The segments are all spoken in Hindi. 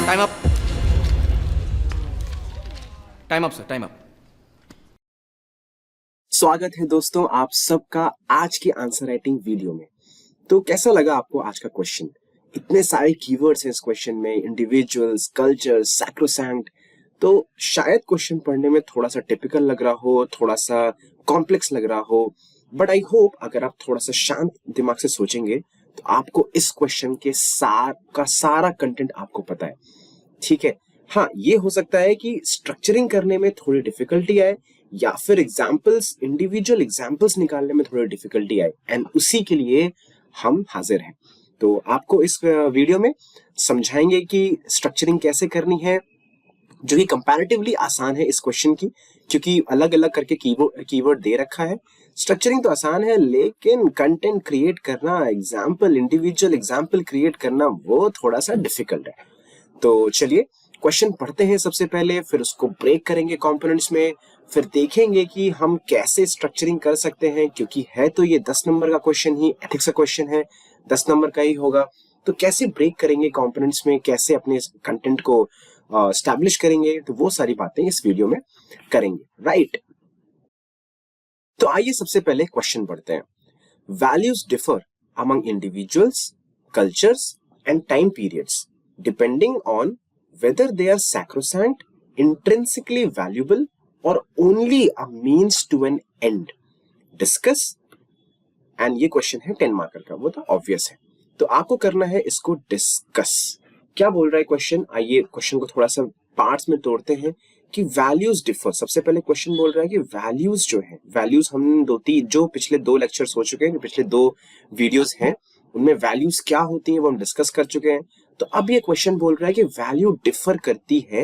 Time up, time up sir, time up. स्वागत है दोस्तों आप सबका आज के आंसर राइटिंग वीडियो में। तो कैसा लगा आपको आज का क्वेश्चन? इतने सारे कीवर्ड्स हैं इस क्वेश्चन में, इंडिविजुअल्स, कल्चर्स, सैक्रोसैंक्ट। तो शायद क्वेश्चन पढ़ने में थोड़ा सा टिपिकल लग रहा हो, थोड़ा सा कॉम्प्लेक्स लग रहा हो, बट आई होप अगर आप थोड़ा सा शांत दिमाग से सोचेंगे तो आपको इस क्वेश्चन के सारा कंटेंट आपको पता है। ठीक है, हाँ ये हो सकता है कि स्ट्रक्चरिंग करने में थोड़ी डिफिकल्टी आए या फिर एग्जाम्पल्स, इंडिविजुअल एग्जाम्पल्स निकालने में थोड़ी डिफिकल्टी आए, एंड उसी के लिए हम हाजिर हैं। तो आपको इस वीडियो में समझाएंगे कि स्ट्रक्चरिंग कैसे करनी है, जो कि कंपैरेटिवली आसान है इस क्वेश्चन की, क्योंकि अलग अलग करके कीवर्ड दे रखा है। स्ट्रक्चरिंग तो आसान है, लेकिन कंटेंट क्रिएट करना, एग्जाम्पल, इंडिविजुअल एग्जाम्पल क्रिएट करना, वो थोड़ा सा डिफिकल्ट है। तो चलिए क्वेश्चन पढ़ते हैं सबसे पहले, फिर उसको ब्रेक करेंगे कंपोनेंट्स में, फिर देखेंगे कि हम कैसे स्ट्रक्चरिंग कर सकते हैं, क्योंकि है तो ये 10 नंबर का क्वेश्चन ही, एथिक्स का क्वेश्चन है, 10 नंबर का ही होगा। तो कैसे ब्रेक करेंगे कंपोनेंट्स में, कैसे अपने कंटेंट को एस्टैब्लिश करेंगे, तो वो सारी बातें इस वीडियो में करेंगे, राइट? तो आइए सबसे पहले क्वेश्चन पढ़ते हैं। Values differ among individuals, cultures and time periods depending on whether they are sacrosanct, intrinsically valuable, or only a means to an end. Discuss. And ये क्वेश्चन है 10 मार्कर का, वो तो ऑब्वियस है, तो आपको करना है इसको डिस्कस। क्या बोल रहा है क्वेश्चन? आइए क्वेश्चन को थोड़ा सा पार्ट्स में तोड़ते हैं कि वैल्यूज डिफर। सबसे पहले क्वेश्चन बोल रहा है कि वैल्यूज जो है, वैल्यूज हम जो पिछले 2 लेक्चर्स हो चुके हैं, जो पिछले 2 वीडियोस हैं, उनमें वैल्यूज क्या होती हैं वो हम डिस्कस कर चुके हैं। तो अब ये क्वेश्चन बोल रहा है कि वैल्यू डिफर करती है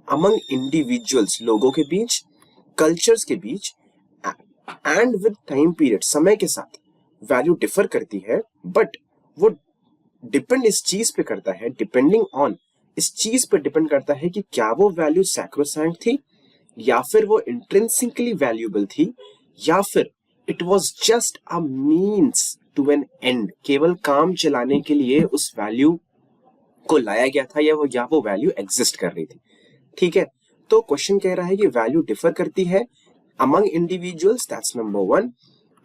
अमंग इंडिविजुअल्स, लोगों के बीच, कल्चर्स के बीच, एंड विद टाइम पीरियड, समय के साथ वैल्यू डिफर करती है, बट वो डिपेंड इस चीज पे करता है, डिपेंडिंग ऑन, इस चीज पे डिपेंड करता है कि क्या वो वैल्यू सैक्रोसैंक्ट थी, या फिर वो इंट्रिंसिकली वैल्यूएबल थी, या फिर it was just a means to an end, केवल काम चलाने के लिए उस वैल्यू को लाया गया था, या वो वैल्यू एग्जिस्ट कर रही थी। ठीक है, तो क्वेश्चन कह रहा है कि वैल्यू डिफर करती है among individuals, that's number 1,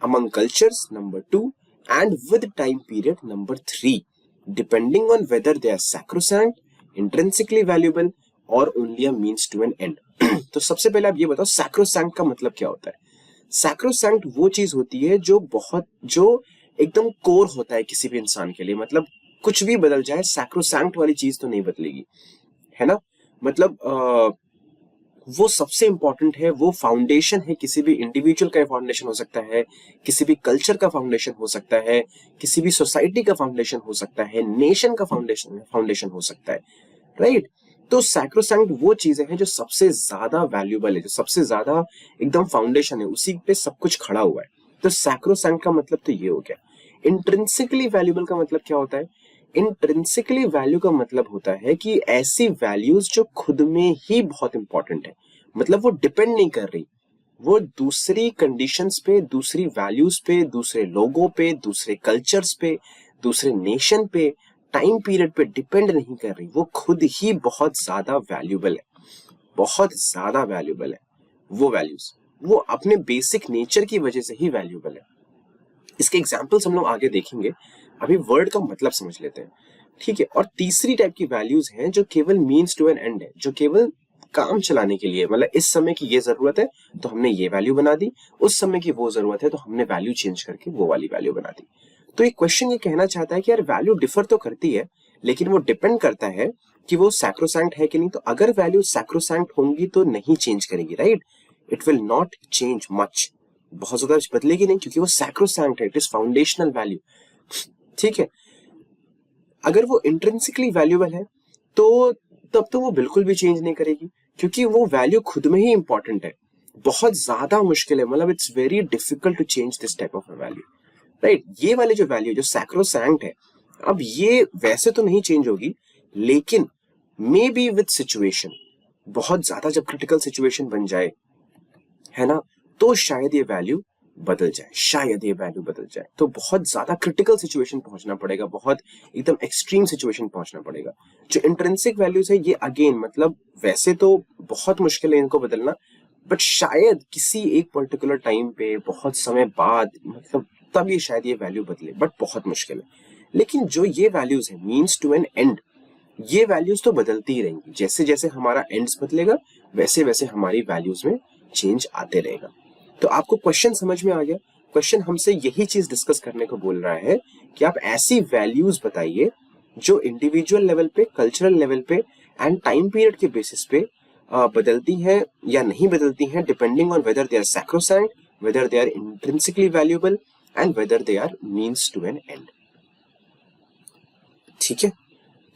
among cultures number 2, and with time period number 3, depending on whether they are sacrosanct, intrinsically valuable, और only a means to an end. तो सबसे पहले आप ये बताओ सैक्रोसैंक्ट का मतलब क्या होता है? सैक्रोसैंक्ट वो चीज होती है जो एकदम कोर होता है किसी भी इंसान के लिए, मतलब कुछ भी बदल जाए, सैक्रोसैंक्ट वाली चीज तो नहीं बदलेगी, है ना? मतलब वो सबसे इंपॉर्टेंट है, वो फाउंडेशन है, किसी भी इंडिविजुअल का फाउंडेशन हो सकता है, किसी भी कल्चर का फाउंडेशन हो सकता है, किसी भी सोसाइटी का फाउंडेशन हो सकता है, नेशन का फाउंडेशन हो सकता है, राइट? तो सैक्रोसैंक्ट वो चीजें हैं जो सबसे ज्यादा वैल्यूएबल है, जो सबसे ज्यादा एकदम फाउंडेशन है, उसी पे सब कुछ खड़ा हुआ है। तो सैक्रोसैंक्ट का मतलब तो ये हो गया। इंट्रिंसिकली वैल्यूएबल का मतलब क्या होता है? इंट्रिंसिकली वैल्यू का मतलब होता है कि ऐसी वैल्यूज जो खुद में ही बहुत इंपॉर्टेंट है, मतलब वो डिपेंड नहीं कर रही, वो दूसरी कंडीशंस पे, दूसरी वैल्यूज पे, दूसरे लोगों पे, दूसरे कल्चर्स पे, दूसरे नेशन पे, टाइम पीरियड पे डिपेंड नहीं कर रही, वो खुद ही बहुत ज्यादा वैल्यूएबल है, बहुत ज्यादा वैल्यूएबल है। वो वैल्यूज वो अपने बेसिक नेचर की वजह से ही वैल्यूएबल है। इसके एग्जांपल्स हम लोग आगे देखेंगे, अभी वर्ड का मतलब समझ लेते हैं, ठीक है? और तीसरी टाइप की वैल्यूज हैं जो केवल मीन्स टू एन एंड है, जो केवल काम चलाने के लिए, मतलब इस समय की ये जरूरत है तो हमने ये वैल्यू बना दी, उस समय की वो जरूरत है तो हमने वैल्यू चेंज करके वो वाली वैल्यू बना दी। तो ये क्वेश्चन ये कहना चाहता है कि यार वैल्यू डिफर तो करती है, लेकिन वो डिपेंड करता है कि वो सैक्रोसैंक्ट है कि नहीं। तो अगर वैल्यू सैक्रोसैंक्ट होंगी तो नहीं चेंज करेगी, right? It will not change much, बहुत ज्यादा बदलेगी नहीं, क्योंकि वो सैक्रोसैंक्ट है, इट इज फाउंडेशनल वैल्यू, ठीक है? अगर वो इंट्रिंसिकली वैल्यूएबल है तो तब तो वो बिल्कुल भी चेंज नहीं करेगी, क्योंकि वो वैल्यू खुद में ही इंपॉर्टेंट है, बहुत ज्यादा मुश्किल है, मतलब it's very difficult to change this type of value, right? ये वाली जो वैल्यू जो सैक्रोसैंक्ट है, अब ये वैसे तो नहीं चेंज होगी, लेकिन मे बी विद सिचुएशन, बहुत ज्यादा जब क्रिटिकल सिचुएशन बन जाए, है ना, तो शायद ये वैल्यू बदल जाए, शायद ये वैल्यू बदल जाए, तो बहुत ज्यादा क्रिटिकल सिचुएशन पहुंचना पड़ेगा, बहुत एकदम एक्सट्रीम सिचुएशन पहुंचना पड़ेगा। जो इंट्रिंसिक वैल्यूज है ये अगेन मतलब वैसे तो बहुत मुश्किल है इनको बदलना, बट शायद किसी एक पर्टिकुलर टाइम पे बहुत समय बाद मतलब तब ये शायद ये वैल्यू बदले, बट बहुत मुश्किल है। लेकिन जो ये वैल्यूज है मीन्स टू एन एंड, ये वैल्यूज तो बदलती ही रहेंगी, जैसे जैसे हमारा एंड्स बदलेगा वैसे वैसे हमारी वैल्यूज में चेंज आते रहेगा। तो आपको क्वेश्चन समझ में आ गया? क्वेश्चन हमसे यही चीज डिस्कस करने को बोल रहा है कि आप ऐसी वैल्यूज बताइए जो इंडिविजुअल लेवल पे, कल्चरल लेवल पे एंड टाइम पीरियड के बेसिस पे बदलती हैं या नहीं बदलती हैं, depending on whether they are sacrosanct, whether they are intrinsically valuable and whether they are means to an end. ठीक है,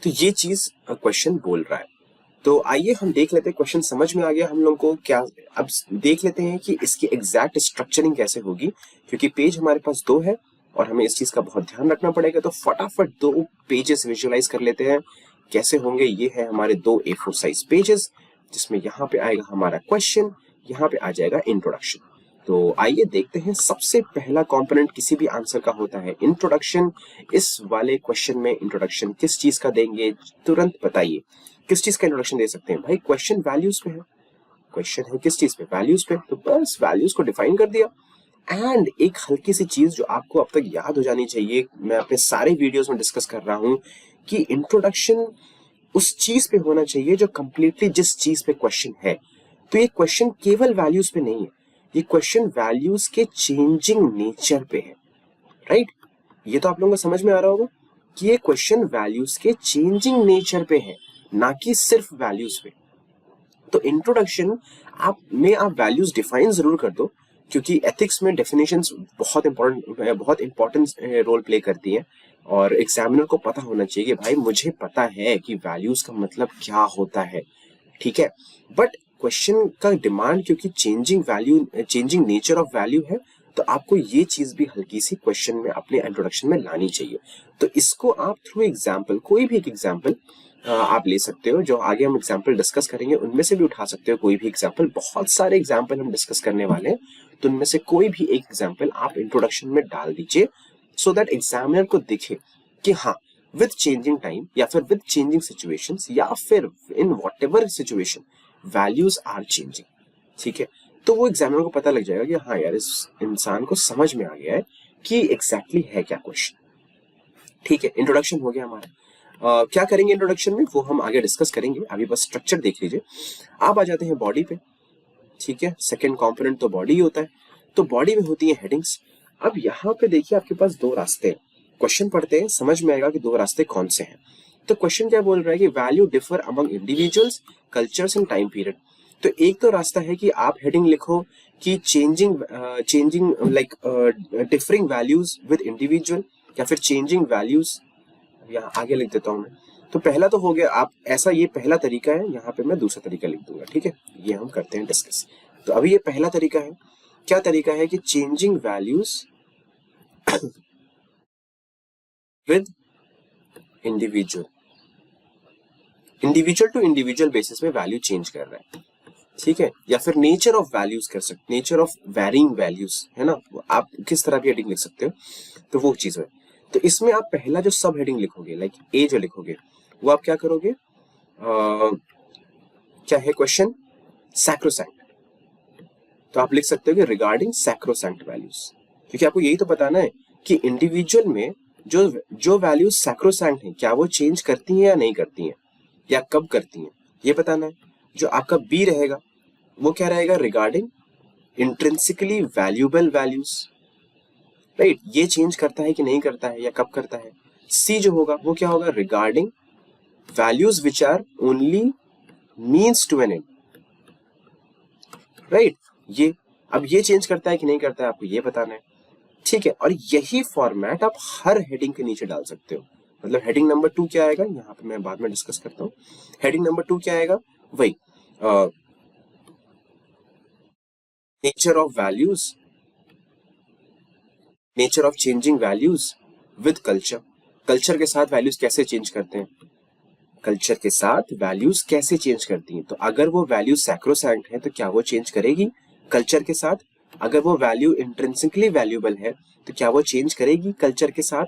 तो ये चीज क्वेश्चन बोल रहा है। तो आइए हम देख लेते हैं, क्वेश्चन समझ में आ गया हम लोग को क्या। अब देख लेते हैं कि इसकी एग्जैक्ट स्ट्रक्चरिंग कैसे होगी, क्योंकि पेज हमारे पास 2 है और हमें इस चीज का बहुत ध्यान रखना पड़ेगा। तो फटाफट 2 पेजेस विजुअलाइज कर लेते हैं कैसे होंगे। ये है हमारे 2 A4 साइज पेजेस, जिसमें यहाँ पे आएगा हमारा क्वेश्चन, यहाँ पे आ जाएगा इंट्रोडक्शन। तो आइए देखते हैं, सबसे पहला कंपोनेंट किसी भी आंसर का होता है इंट्रोडक्शन। इस वाले क्वेश्चन में इंट्रोडक्शन किस चीज का देंगे, तुरंत बताइए किस चीज का इंट्रोडक्शन दे सकते हैं। भाई क्वेश्चन वैल्यूज पे है, क्वेश्चन है किस चीज पे, वैल्यूज पे, तो बस वैल्यूज को डिफाइन कर दिया। एंड एक हल्की सी चीज जो आपको अब तक याद हो जानी चाहिए, मैं अपने सारे वीडियोस में डिस्कस कर रहा हूं कि इंट्रोडक्शन उस चीज पे होना चाहिए जो कंप्लीटली जिस चीज पे क्वेश्चन है। तो ये क्वेश्चन केवल वैल्यूज पे नहीं है, ये क्वेश्चन वैल्यूज के चेंजिंग नेचर पे है, राइट? ये तो आप लोगों को समझ में आ रहा होगा कि ये क्वेश्चन वैल्यूज के चेंजिंग नेचर पे है, ना कि सिर्फ वैल्यूज पे। तो इंट्रोडक्शन आप वैल्यूज डिफाइन जरूर कर दो, क्योंकि एथिक्स में डेफिनेशंस बहुत इंपॉर्टेंट रोल प्ले करती हैं, और एग्जामिनर को पता होना चाहिए कि भाई मुझे पता है कि वैल्यूज का मतलब क्या होता है, ठीक है। बट क्वेश्चन का डिमांड क्योंकि चेंजिंग नेचर ऑफ वैल्यू है, तो आपको ये चीज भी हल्की सी क्वेश्चन में अपने इंट्रोडक्शन में लानी चाहिए। तो इसको आप थ्रू एग्जाम्पल, कोई भी एक एग्जाम्पल आप ले सकते हो, जो आगे हम एग्जाम्पल डिस्कस करेंगे उनमें से भी उठा सकते हो कोई भी एग्जाम्पल। बहुत सारे एग्जाम्पल हम डिस्कस करने वाले हैं, तो उनमें से कोई भी एक एग्जाम्पल आप इंट्रोडक्शन में डाल दीजिए, सो दैट एग्जामिनर को दिखे कि हाँ, विद चेंजिंग टाइम या फिर विद चेंजिंग सिचुएशंस या फिर in whatever situation values are changing. ठीक है, तो वो एग्जामिनर को पता लग जाएगा कि हाँ यार, इस इंसान को समझ में आ गया है कि एग्जैक्टली है क्या क्वेश्चन। ठीक है, इंट्रोडक्शन हो गया हमारा। क्या करेंगे इंट्रोडक्शन में वो हम आगे डिस्कस करेंगे, अभी बस स्ट्रक्चर देख लीजिए। आप आ जाते हैं बॉडी पे। ठीक है, सेकंड कंपोनेंट तो बॉडी ही होता है, तो बॉडी में होती है हेडिंग्स। अब यहाँ पे देखिए आपके पास 2 रास्ते हैं, क्वेश्चन पढ़ते हैं समझ में आएगा कि 2 रास्ते कौन से हैं। तो क्वेश्चन क्या बोल रहा है कि value differ among individuals, cultures and time period. तो एक तो रास्ता है कि आप हेडिंग लिखो कि changing like differing values with individual, या फिर चेंजिंग वैल्यूज, यहाँ आगे लिख देता हूं मैं। तो पहला तो हो गया, आप ऐसा, ये पहला तरीका है, यहाँ पे मैं दूसरा तरीका लिख दूंगा। ठीक है, ये हम करते हैं डिस्कस। तो अभी ये पहला तरीका है, क्या तरीका है कि changing values with individual to individual basis में वैल्यू चेंज कर रहा है। ठीक है, या फिर नेचर ऑफ वैल्यूज कर सकते, नेचर ऑफ वैरिंग वैल्यूज, है ना, आप किस तरह भी हेडिंग लिख सकते हो, तो वो चीज है। तो इसमें आप पहला जो सब हेडिंग लिखोगे, लाइक ए जो लिखोगे, वो आप क्या करोगे, क्या है क्वेश्चन, सैक्रोसैंक्ट। तो आप लिख सकते हो कि रिगार्डिंग सैक्रोसैंक्ट वैल्यूज, क्योंकि आपको यही तो बताना है कि इंडिविजुअल में जो वैल्यूज सैक्रोसैंक्ट हैं, क्या वो चेंज करती हैं या नहीं करती हैं, या कब करती हैं, ये बताना है। जो आपका बी रहेगा वो क्या रहेगा, regarding intrinsically valuable values, right, ये चेंज करता है कि नहीं करता है या कब करता है। सी जो होगा वो क्या होगा, regarding values which are only means to an end, right. ये अब ये चेंज करता है कि नहीं करता है, आपको ये बताना है। ठीक है, और यही फॉर्मेट आप हर हेडिंग के नीचे डाल सकते हो। मतलब हेडिंग नंबर 2 क्या आएगा, यहाँ पे मैं बाद में डिस्कस करता हूँ। हेडिंग नंबर 2 क्या आएगा, वही nature of values, nature of changing values with culture. Culture के साथ वैल्यूज कैसे चेंज करते हैं, कल्चर के साथ वैल्यूज कैसे चेंज करती हैं। तो अगर वो वैल्यूज सैक्रोसैंक्ट है तो क्या वो चेंज करेगी कल्चर के साथ, अगर वो वैल्यू इंट्रिंसिकली वैल्यूएबल है तो क्या वो चेंज करेगी कल्चर के साथ,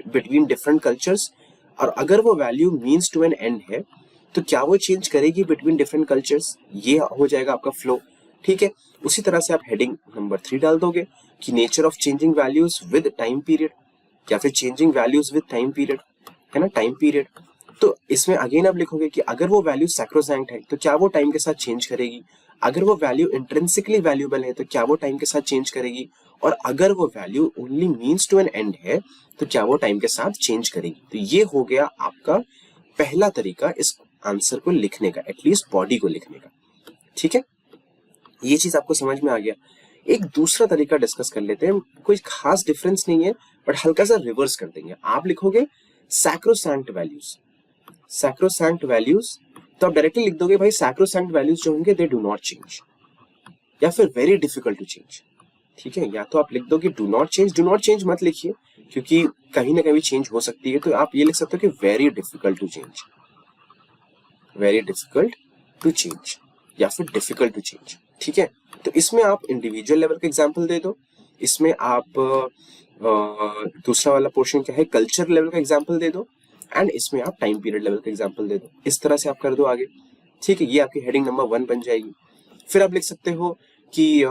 बिटवीन डिफरेंट कल्चर्स? और अगर वो value means to an end है तो क्या वो चेंज करेगी बिटवीन डिफरेंट कल्चर्स? ये हो जाएगा आपका फ्लो, ठीक है। उसी तरह से आप हेडिंग नंबर 3 डाल दोगे कि nature of changing values with time period, या फिर changing values with time period, है ना, टाइम पीरियड। तो इसमें अगेन आप लिखोगे कि अगर वो वैल्यू सैक्रोसैंक्ट है तो क्या वो टाइम के साथ चेंज करेगी, अगर वो वैल्यू इंट्रिंसिकली वैल्यूएबल है तो क्या वो टाइम के साथ चेंज करेगी, और अगर वो value only means to an end है तो क्या वो टाइम के साथ चेंज करेगी। तो ये हो गया आपका पहला तरीका इस आंसर को लिखने का, एटलीस्ट बॉडी को लिखने का, ठीक है। ये चीज आपको समझ में आ गया। एक दूसरा तरीका डिस्कस कर लेते हैं, कोई खास डिफरेंस नहीं है बट हल्का सा रिवर्स कर देंगे। आप लिखोगे सैक्रोसैंक्ट वैल्यूज, सैक्रोसैंक्ट वैल्यूज, तो आप डायरेक्टली लिख दोगे भाई सैक्रोसैंक्ट वैल्यूज जो होंगे दे डू नॉट चेंज, या फिर वेरी डिफिकल्ट टू चेंज, ठीक है। या तो आप लिख दोगे do not change, do not change मत लिखिए क्योंकि कहीं ना कहीं चेंज हो सकती है, तो आप ये लिख सकते हो कि very difficult to change, very difficult to change, या फिर डिफिकल्ट टू चेंज, ठीक है। तो इसमें आप इंडिविजुअल लेवल का एग्जांपल दे दो, इसमें आप दूसरा वाला पोर्शन क्या है कल्चर लेवल का एग्जांपल दे दो, एंड इसमें आप टाइम पीरियड लेवल का एग्जांपल दे दो। इस तरह से आप कर दो आगे, ठीक है। ये आपकी हेडिंग नंबर 1 बन जाएगी। फिर आप लिख सकते हो कि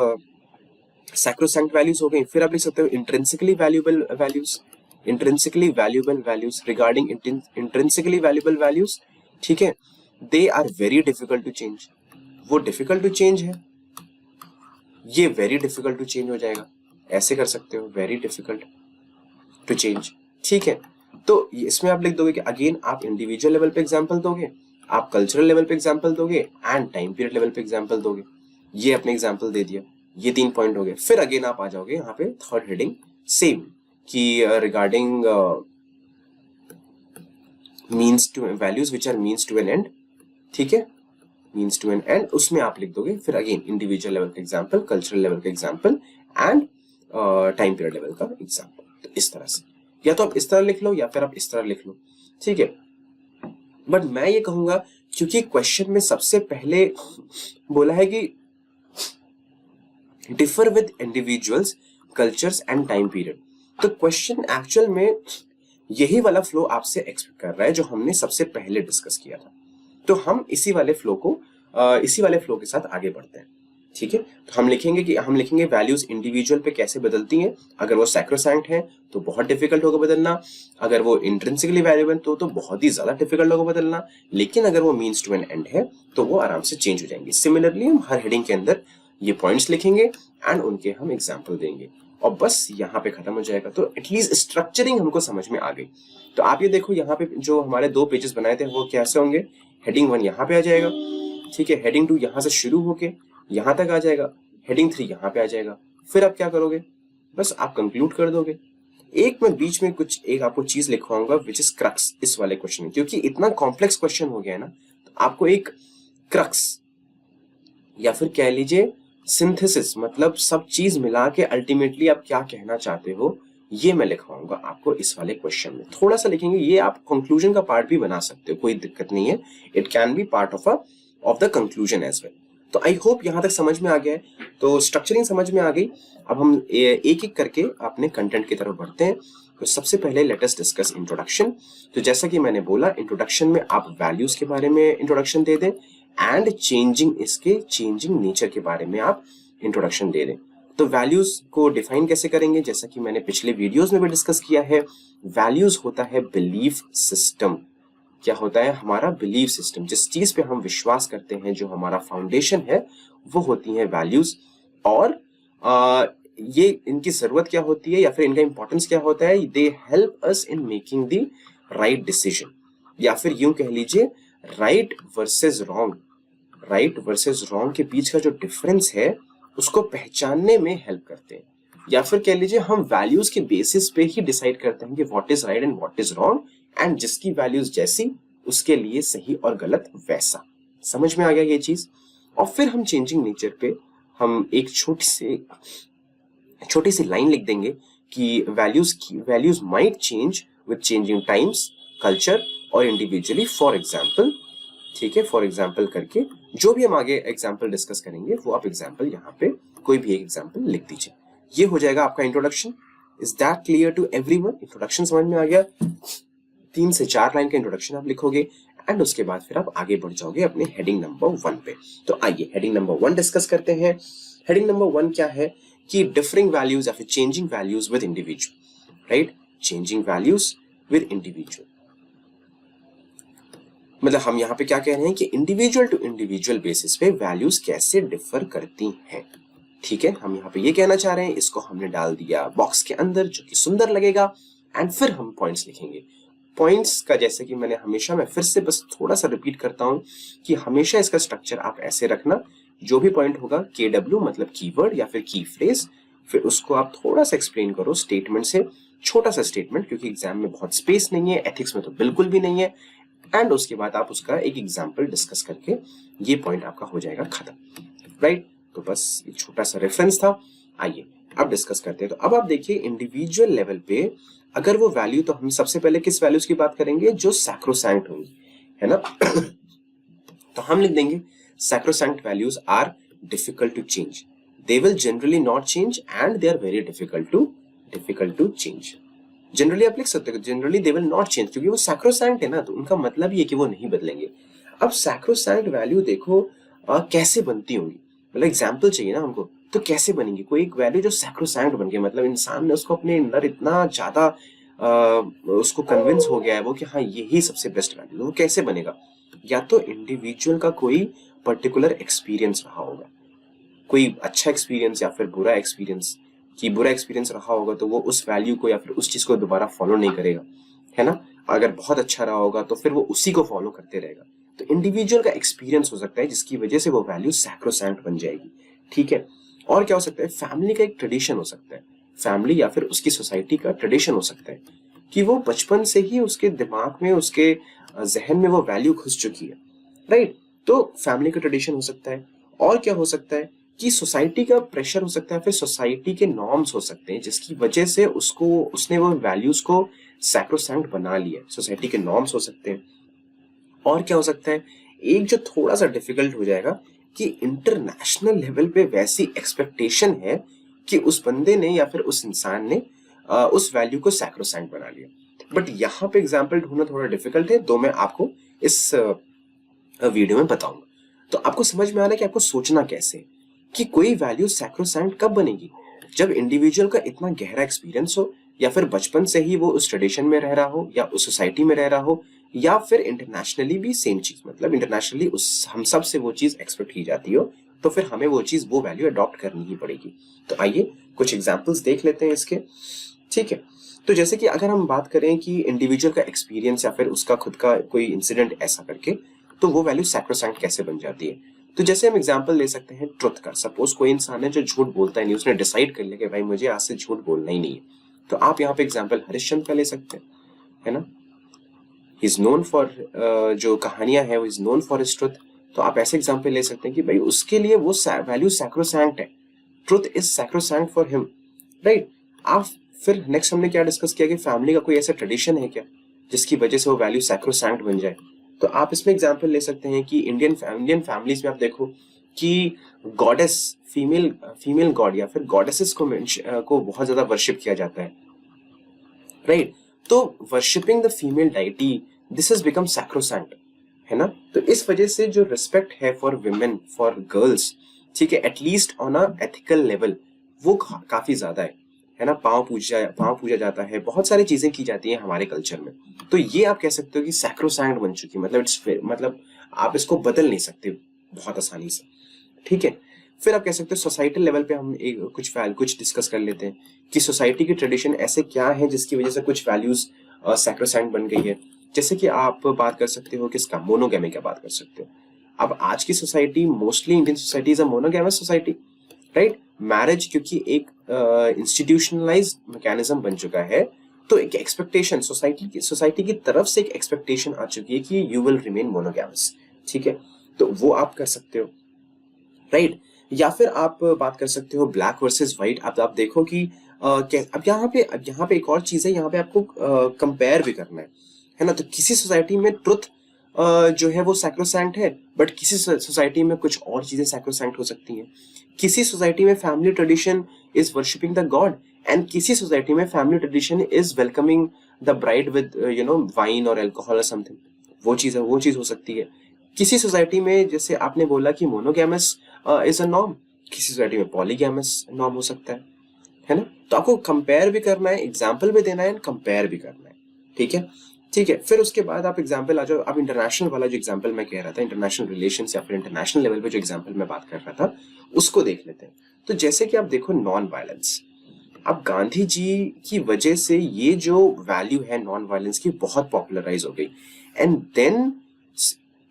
सैक्रोसैंक्ट वैल्यूज हो गई, फिर आप लिख सकते हो intrinsically valuable values, intrinsically valuable values, regarding intrinsically valuable values, ठीक है, they are very difficult to change. वो डिफिकल्ट टू चेंज है, ये वेरी डिफिकल्ट टू चेंज हो जाएगा, ऐसे कर सकते हो वेरी डिफिकल्ट टू चेंज, ठीक है। तो इसमें आप लिख दोगे कि अगेन आप इंडिविजुअल लेवल पे एग्जांपल दोगे, आप कल्चरल लेवल पे एग्जांपल दोगे, एंड टाइम पीरियड लेवल पे एग्जांपल दोगे। ये अपने एग्जांपल दे दिया, ये 3 पॉइंट हो गए। फिर अगेन आप आ जाओगे यहाँ पे थर्ड हेडिंग सेम कि regarding means to values which are means to an end, ठीक है, मीन्स टू एन एंड, उसमें आप लिख दोगे फिर अगेन इंडिविजुअल लेवल का एग्जांपल, कल्चरल लेवल का example, and time period level का एग्जांपल। तो इस तरह से या तो आप इस तरह लिख लो या फिर आप इस तरह लिख लो, ठीक है। बट मैं ये कहूंगा क्योंकि क्वेश्चन में सबसे पहले बोला है कि differ with individuals, cultures and time period, तो क्वेश्चन एक्चुअल में यही वाला फ्लो आपसे एक्सपेक्ट कर रहा है जो हमने सबसे पहले डिस्कस किया था। तो हम इसी वाले फ्लो के साथ आगे बढ़ते हैं, ठीक है। तो हम लिखेंगे वैल्यूज इंडिविजुअल पे कैसे बदलती हैं। अगर वो सैक्रोसैंक्ट है तो बहुत डिफिकल्ट होगा बदलना, अगर वो इंट्रिंसिकली वैल्यूएबल तो बहुत ही ज्यादा डिफिकल्ट होगा बदलना, लेकिन अगर वो मीन्स टू एन एंड है तो वो आराम से चेंज हो जाएंगे। सिमिलरली हम हर हेडिंग के अंदर ये पॉइंट्स लिखेंगे एंड उनके हम एग्जाम्पल देंगे और बस यहाँ पे खत्म हो जाएगा। तो एटलीस्ट स्ट्रक्चरिंग हमको समझ में आ गई। तो आप ये देखो यहाँ पे जो हमारे 2 पेजेस बनाए थे वो कैसे होंगे, हेडिंग 1 यहाँ पे आ जाएगा, ठीक है, हेडिंग 2 यहाँ से शुरू होके यहाँ तक आ जाएगा, हेडिंग 3 यहाँ पे आ जाएगा। फिर आप क्या करोगे, बस आप कंक्लूड कर दोगे। एक मैं बीच में एक आपको चीज लिखवाऊंगा विच इज क्रक्स इस वाले क्वेश्चन में, क्योंकि इतना कॉम्प्लेक्स क्वेश्चन हो गया है ना, तो आपको एक क्रक्स या फिर कह लीजिए सिंथेसिस, मतलब सब चीज मिला के अल्टीमेटली आप क्या कहना चाहते हो, ये मैं लिखवाऊंगा आपको इस वाले क्वेश्चन में। थोड़ा सा लिखेंगे, ये आप कंक्लूजन का पार्ट भी बना सकते हो, कोई दिक्कत नहीं है, it can be part of the conclusion as well. तो आई होप यहां तक समझ में आ गया है, तो स्ट्रक्चरिंग समझ में आ गई। अब हम एक एक करके अपने कंटेंट की तरफ बढ़ते हैं। तो सबसे पहले लेट अस डिस्कस इंट्रोडक्शन। तो जैसा कि मैंने बोला, इंट्रोडक्शन में आप वैल्यूज के बारे में इंट्रोडक्शन दे दें एंड चेंजिंग नेचर के बारे में आप इंट्रोडक्शन दे दें। तो वैल्यूज को डिफाइन कैसे करेंगे, जैसा कि मैंने पिछले वीडियोस में भी डिस्कस किया है, वैल्यूज होता है बिलीफ सिस्टम। क्या होता है, हमारा बिलीफ सिस्टम, जिस चीज पे हम विश्वास करते हैं, जो हमारा फाउंडेशन है, वो होती है वैल्यूज। और ये इनकी जरूरत क्या होती है या फिर इनका इंपॉर्टेंस क्या होता है, they help us in making the right decision, या फिर यूं कह लीजिए राइट वर्सेस रॉन्ग के बीच का जो डिफरेंस है उसको पहचानने में हेल्प करते हैं। या फिर कह लीजिए हम वैल्यूज के बेसिस पे ही डिसाइड करते हैं कि what is right and what is wrong, and जिसकी वैल्यूज जैसी उसके लिए सही और गलत वैसा। समझ में आ गया ये चीज। और फिर हम चेंजिंग नेचर पे हम एक छोटी सी लाइन लिख देंगे कि values might change with changing times, culture और इंडिविजुअली। फॉर एग्जाम्पल, ठीक है, फॉर एग्जाम्पल करके जो भी हम आगे एग्जाम्पल डिस्कस करेंगे वो आप एग्जाम्पल यहाँ पे कोई भी एक एग्जाम्पल लिख दीजिए। ये हो जाएगा आपका introduction. Is that clear to everyone? Introduction समझ में आ गया? 3 से 4 लाइन का इंट्रोडक्शन आप लिखोगे एंड उसके बाद फिर आप आगे बढ़ जाओगे अपने हेडिंग नंबर 1 पे। तो आइए हेडिंग नंबर 1 डिस्कस करते हैं। हेडिंग नंबर 1 क्या है कि डिफरिंग वैल्यूज या फिर changing values with individual, right? Changing values with individual, मतलब हम यहाँ पे क्या कह रहे हैं कि इंडिविजुअल टू इंडिविजुअल बेसिस पे वैल्यूज कैसे डिफर करती हैं। ठीक है, हम यहाँ पे ये कहना चाह रहे हैं। इसको हमने डाल दिया बॉक्स के अंदर जो कि सुंदर लगेगा एंड फिर हम पॉइंट्स लिखेंगे। पॉइंट्स का जैसे कि मैं फिर से बस थोड़ा सा रिपीट करता हूं कि हमेशा इसका स्ट्रक्चर आप ऐसे रखना, जो भी पॉइंट होगा KW मतलब कीवर्ड या फिर की फ्रेज, फिर उसको आप थोड़ा सा एक्सप्लेन करो स्टेटमेंट से, छोटा सा स्टेटमेंट, क्योंकि एग्जाम में बहुत स्पेस नहीं है, एथिक्स में तो बिल्कुल भी नहीं है। एंड उसके बाद आप उसका एक एग्जाम्पल डिस्कस करके ये पॉइंट आपका हो जाएगा खत्म, राइट? तो बस एक छोटा सा रेफरेंस था। आइए अब डिस्कस करते हैं। तो अब आप देखिए इंडिविजुअल लेवल पे अगर वो वैल्यू, तो हम सबसे पहले किस वैल्यूज की बात करेंगे? जो सैक्रोसैंक्ट होंगी, है ना? तो हम लिख देंगे sacrosanct values are difficult to change, they will generally not change and they are very difficult to change. Generally आप लिख सकते हो generally they will not change, क्योंकि वो सैक्रोसैंक्ट है ना, तो उनका मतलब ये कि वो नहीं बदलेंगे। अब सैक्रोसैंक्ट वैल्यू देखो कैसे बनती होंगी, मतलब एग्जाम्पल चाहिए ना हमको, तो कैसे बनेंगी? कोई एक वैल्यू जो सैक्रोसैंक्ट बन गई, मतलब इंसान ने उसको अपने अंदर इतना ज्यादा उसको कन्विंस हो गया है वो कि हाँ यही सबसे बेस्ट वैल्यू, वो कैसे बनेगा? या तो इंडिविजुअल का कोई पर्टिकुलर एक्सपीरियंस रहा होगा, कोई अच्छा एक्सपीरियंस या फिर बुरा एक्सपीरियंस, कि बुरा एक्सपीरियंस रहा होगा तो वो उस वैल्यू को या फिर उस चीज को दोबारा फॉलो नहीं करेगा, है ना? अगर बहुत अच्छा रहा होगा तो फिर वो उसी को फॉलो करते रहेगा। तो इंडिविजुअल का एक्सपीरियंस हो सकता है जिसकी वजह से वो वैल्यू सैक्रोसैंक्ट बन जाएगी। ठीक है, और क्या हो सकता है? फैमिली का एक ट्रेडिशन हो सकता है, फैमिली या फिर उसकी सोसाइटी का ट्रेडिशन हो सकता है कि वो बचपन से ही उसके दिमाग में, उसके जहन में वो वैल्यू घुस चुकी है, राइट? तो फैमिली का ट्रेडिशन हो सकता है। और क्या हो सकता है कि सोसाइटी का प्रेशर हो सकता है, फिर सोसाइटी के नॉर्म्स हो सकते हैं जिसकी वजह से उसने वो वैल्यूज को सैक्रोसैंक्ट बना लिया। सोसाइटी के नॉर्म्स हो सकते हैं। और क्या हो सकता है? एक जो थोड़ा सा डिफिकल्ट हो जाएगा कि इंटरनेशनल लेवल पे वैसी एक्सपेक्टेशन है कि उस बंदे ने या फिर उस इंसान ने उस वैल्यू को सैक्रोसैंक्ट बना लिया। बट यहाँ पे एग्जाम्पल ढूंढना थोड़ा डिफिकल्ट है, तो मैं आपको इस वीडियो में बताऊंगा। तो आपको समझ में आ रहा है कि आपको सोचना कैसे कि कोई वैल्यू सैक्रोसैंक्ट कब बनेगी? जब इंडिविजुअल का इतना गहरा एक्सपीरियंस हो, या फिर बचपन से ही वो उस ट्रेडिशन में रह रहा हो, या उस सोसाइटी में रह रहा हो, या फिर इंटरनेशनली भी सेम चीज, मतलब इंटरनेशनली उस हम सब से वो चीज एक्सपेक्ट की जाती हो, तो फिर हमें वो चीज, वो वैल्यू अडॉप्ट करनी ही पड़ेगी। तो आइए कुछ एग्जांपल्स देख लेते हैं इसके। ठीक है, तो जैसे कि अगर हम बात करें कि इंडिविजुअल का एक्सपीरियंस या फिर उसका खुद का कोई इंसिडेंट ऐसा करके, तो वो वैल्यू सैक्रोसैंक्ट कैसे बन जाती है? तो जैसे हम एग्जांपल ले सकते हैं ट्रुथ का। सपोज कोई इंसान है जो झूठ बोलता ही नहीं, उसने डिसाइड कर लिया कि भाई मुझे आज से झूठ बोलना ही नहीं है, तो आप यहाँ पे एग्जांपल हरिश्चंद्र का ले सकते हैं, है ना? ही इज नोन फॉर, जो कहानियां है वो is known for his truth. तो आप ऐसे एग्जांपल ले सकते हैं कि भाई उसके लिए वो वैल्यू सैक्रोसैंक्ट है, truth is sacrosanct for him, right? आप फिर नेक्स्ट हमने क्या डिस्कस किया कि फैमिली का कोई ऐसा ट्रेडिशन है क्या जिसकी वजह से वो वैल्यू सैक्रोसैंक्ट बन जाए? तो आप इसमें एग्जांपल ले सकते हैं कि इंडियन फैमिलीज में आप देखो कि गॉडेस, फीमेल गॉड या फिर गॉडेसेस को बहुत ज्यादा वर्शिप किया जाता है, राइट? तो worshipping the female deity, this has become sacrosanct, है ना? तो इस वजह से जो रिस्पेक्ट है फॉर विमेन, फॉर गर्ल्स, ठीक है, at least on a ethical level, वो काफी ज्यादा है ना? पांव पूजा जाता है, बहुत सारी चीजें की जाती हैं हमारे कल्चर में। तो ये आप कह सकते हो कि सैक्रोसैंक्ट बन चुकी, मतलब आप इसको बदल नहीं सकते बहुत आसानी से। ठीक है, फिर आप कह सकते हो सोसाइटी लेवल पे हम कुछ डिस्कस कर लेते हैं कि सोसाइटी की ट्रेडिशन ऐसे क्या है जिसकी वजह से कुछ वैल्यूज सैक्रोसैंक्ट बन गई है। जैसे कि आप बात कर सकते हो किसका, मोनोगैमी का बात कर सकते हो। अब आज की society, mostly Indian society is a monogamous society, right? Marriage क्योंकि एक इंस्टीट्यूशनलाइज्ड मैकेनिज्म बन चुका है, तो एक एक्सपेक्टेशन सोसाइटी की तरफ से एक एक्सपेक्टेशन आ चुकी है कि यू विल रिमेन मोनोगैमस। ठीक है, तो वो आप कर सकते हो, राइट? या फिर आप बात कर सकते हो ब्लैक वर्सेस व्हाइट। अब आप देखो कि अब यहाँ पे एक और चीज है, यहाँ पे आपको कंपेयर भी करना है ना? तो किसी सोसाइटी में ट्रुथ जो है वो सैक्रोसैंक्ट है, बट किसी सोसाइटी में कुछ और चीजें सैक्रोसैंक्ट हो सकती हैं। किसी सोसाइटी में family tradition is worshipping the God, and किसी सोसाइटी में family tradition is welcoming the bride with wine और अल्कोहल और समथिंग। वो चीज हो सकती है। किसी सोसाइटी में, जैसे आपने बोला कि मोनोगैमस इज अ नॉर्म, किसी सोसाइटी में पॉलीगैमस नॉर्म हो सकता है ना। तो आपको कंपेयर भी करना है, एग्जाम्पल भी देना है एंड कंपेयर भी करना है। ठीक है, ठीक है। फिर उसके बाद आप एग्जाम्पल आ जाओ। अब इंटरनेशनल वाला जो एग्जाम्पल मैं कह रहा था, इंटरनेशनल रिलेशंस या फिर इंटरनेशनल लेवल पे जो एग्जाम्पल मैं बात कर रहा था, उसको देख लेते हैं। तो जैसे कि आप देखो नॉन वायलेंस, अब गांधी जी की वजह से ये जो वैल्यू है नॉन वायलेंस की बहुत पॉपुलराइज हो गई, एंड देन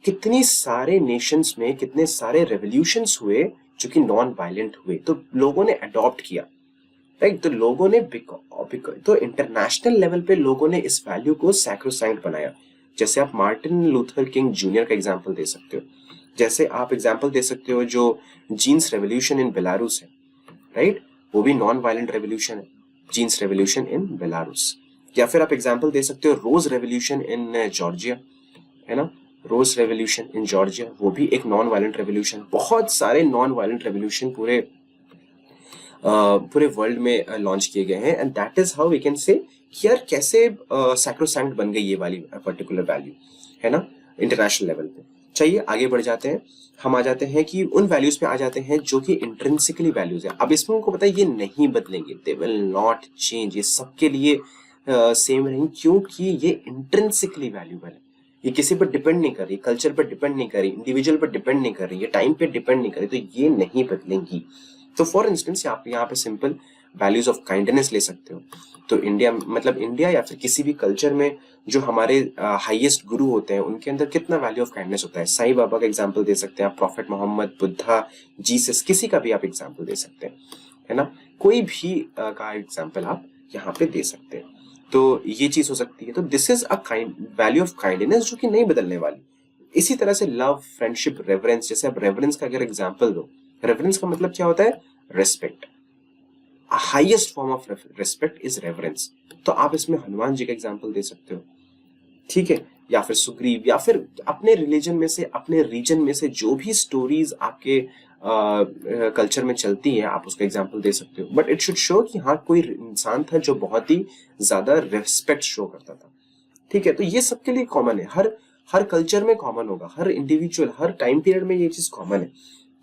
कितनी सारे नेशंस में कितने सारे रेवोल्यूशंस हुए जो कि नॉन वायलेंट हुए, तो लोगों ने अडॉप्ट किया, राइट। तो लोगों ने तो इंटरनेशनल लेवल पे लोगों ने इस वैल्यू को सैक्रोसैंक्ट बनाया। जैसे आप मार्टिन लूथर किंग जूनियर का एग्जांपल दे सकते हो, जैसे आप एग्जांपल दे सकते हो जो जीन्स रेवोल्यूशन इन बेलारूस है, राइट, वो भी नॉन वायलेंट रेवोल्यूशन है, जीन्स रेवोल्यूशन इन बेलारूस। या फिर आप एग्जांपल दे सकते हो रोज रेवोल्यूशन इन जॉर्जिया, है ना, रोज रेवोल्यूशन इन जॉर्जिया, वो भी एक नॉन वायलेंट रेवोल्यूशन। बहुत सारे नॉन वायलेंट रेवोल्यूशन पूरे वर्ल्ड में लॉन्च किए गए हैं, and that is how we can say कि यार कैसे सैक्रोसैंक्ट बन गई ये वाली पर्टिकुलर वैल्यू, है ना, इंटरनेशनल लेवल पे। चाहिए आगे बढ़ जाते हैं, हम आ जाते हैं कि उन वैल्यूज पे आ जाते हैं जो कि इंट्रिंसिकली वैल्यूज है। अब इसमें उनको पता है ये नहीं बदलेंगे, दे विल नॉट चेंज, ये सबके लिए सेम रहेंगे, क्योंकि ये इंट्रिंसिकली वैल्यूबल है। ये किसी पर डिपेंड नहीं कर रही, कल्चर पर डिपेंड नहीं कर रही, इंडिविजुअल पर डिपेंड नहीं कर रही, ये टाइम पे डिपेंड नहीं कर रही, तो ये नहीं बदलेंगी। तो फॉर इंस्टेंस आप यहाँ पे सिंपल वैल्यूज ऑफ काइंडनेस ले सकते हो। तो इंडिया या फिर किसी भी कल्चर में जो हमारे हाईएस्ट गुरु होते हैं उनके अंदर कितना वैल्यू ऑफ काइंडनेस होता है। साईं बाबा का एग्जांपल दे सकते हैं आप, प्रॉफेट मोहम्मद, बुद्धा, जीसस, किसी का भी आप एग्जांपल दे सकते हैं, है ना, कोई भी का एग्जांपल आप यहाँ पे दे सकते हैं। तो ये चीज हो सकती है। तो this is a kind value of kindness जो कि नहीं बदलने वाली। इसी तरह से लव, फ्रेंडशिप, रेवरेंस, जैसे आप रेवरेंस का अगर एग्जांपल दो, रेवरेंस का मतलब क्या होता है, respect. Highest form of respect is reverence. तो आप इसमें हनुमान जी का एग्जांपल दे सकते हो, ठीक है, या फिर सुग्रीव, या फिर अपने रिलीजन में से, अपने रीजन में से जो भी स्टोरीज आपके कल्चर में चलती है, आप उसका एग्जांपल दे सकते हो। बट इट शुड शो कि हाँ कोई इंसान था जो बहुत ही ज्यादा रेस्पेक्ट शो करता था, ठीक है। तो ये सबके लिए कॉमन है, हर कल्चर में कॉमन होगा, हर इंडिविजुअल, हर टाइम पीरियड में ये चीज कॉमन है,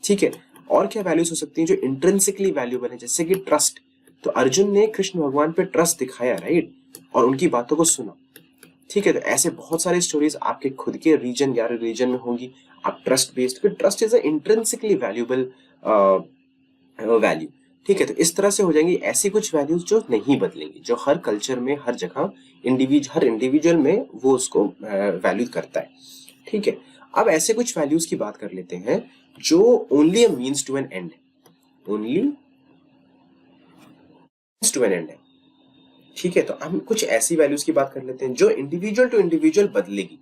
ठीक है। और क्या वैल्यूज हो सकती हैं जो इंट्रिंसिकली वैल्यूबल है, जैसे कि ट्रस्ट। तो अर्जुन ने कृष्ण भगवान पे ट्रस्ट दिखाया, राइट, और उनकी बातों को सुना, ठीक है। तो ऐसे बहुत सारे स्टोरीज आपके खुद के रीजन या रिलीजन में होंगी, आप trust based, trust is a intrinsically valuable value, ठीक है। तो इस तरह से हो जाएंगी ऐसी कुछ वैल्यूज जो नहीं बदलेंगी, जो हर कल्चर में, हर जगह, हर इंडिविजुअल में वो उसको वैल्यू करता है, ठीक है। अब ऐसे कुछ वैल्यूज की बात कर लेते हैं जो only a means to an end है, only means to an end है, ठीक है। तो हम कुछ ऐसी वैल्यूज की बात कर लेते हैं जो इंडिविजुअल टू इंडिविजुअल बदलेगी।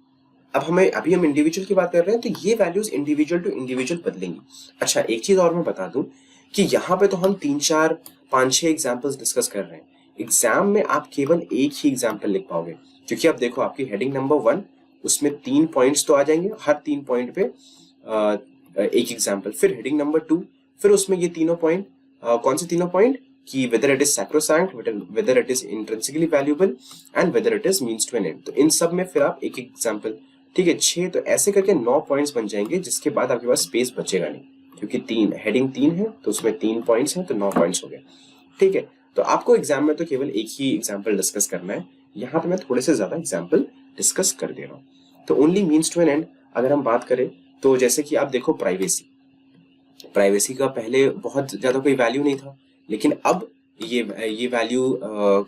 अभी हम इंडिविजुअल की बात कर रहे हैं, तो ये वैल्यूज इंडिविजुअल टू इंडिविजुअल बदलेंगी। अच्छा, एक चीज और मैं बता दूं कि यहाँ पे तो हम 3, 4, 5, 6 एग्जाम्पल्स डिस्कस कर रहे हैं। एग्जाम में आप केवल एक ही एग्जाम्पल लिख पाओगे, क्योंकि आप देखो आपकी हेडिंग नंबर 1, उसमें 3 पॉइंट्स तो आ जाएंगे, हर 3 पॉइंट पे एक एग्जाम्पल। फिर हेडिंग नंबर 2, फिर उसमें ये तीनों पॉइंट, कौन से तीनों पॉइंट, कि whether it is sacrosanct, whether it is intrinsically valuable and whether it is means to an end। तो इन सब में फिर आप एक एग्जाम्पल, ठीक है, 6, तो ऐसे करके 9 पॉइंट्स बन जाएंगे, जिसके बाद आपके पास स्पेस बचेगा नहीं, क्योंकि हेडिंग 3 है तो उसमें 3 पॉइंट्स हैं, तो 9 पॉइंट्स हो गए, ठीक है। तो आपको एग्जाम में तो केवल एक ही एग्जाम्पल डिस्कस करना है, यहाँ पे मैं थोड़े से ज्यादा एग्जाम्पल डिस्कस कर दे रहा हूँ। तो only means to an end अगर हम बात करें, तो जैसे कि आप देखो प्राइवेसी का पहले बहुत ज्यादा कोई वैल्यू नहीं था, लेकिन अब ये वैल्यू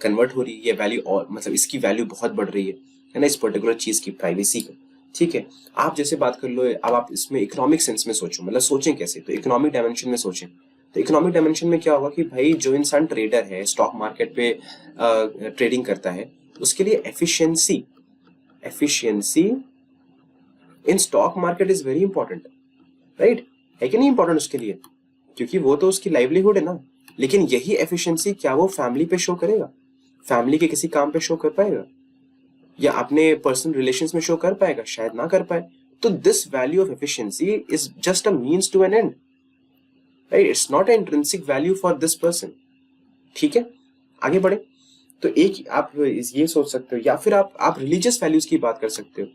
कन्वर्ट हो रही है, ये वैल्यू और मतलब इसकी वैल्यू बहुत बढ़ रही है ना, इस पर्टिकुलर चीज की, प्राइवेसी का, ठीक है। आप जैसे बात कर लो, अब आप इसमें इकोनॉमिक सेंस में सोचो, मतलब सोचें कैसे, तो इकोनॉमिक डायमेंशन में सोचें। तो इकोनॉमिक डायमेंशन में क्या होगा कि भाई जो इंसान ट्रेडर है, स्टॉक मार्केट पे ट्रेडिंग करता है, उसके लिए efficiency in stock market is very important, right, है कि नहीं इंपॉर्टेंट उसके लिए, क्योंकि वो तो उसकी लाइवलीहुड है ना। लेकिन यही एफिशिएंसी क्या वो फैमिली पे शो करेगा, फैमिली के किसी काम पे शो कर पाएगा, या अपने पर्सनल रिलेशंस में शो कर पाएगा, शायद ना कर पाए। तो this value of efficiency is just a means to an end, right? It's not an intrinsic value for this person. ठीक है, आगे बढ़े। तो एक आप ये सोच सकते हो, या फिर आप रिलीजियस वैल्यूज की बात कर सकते हो,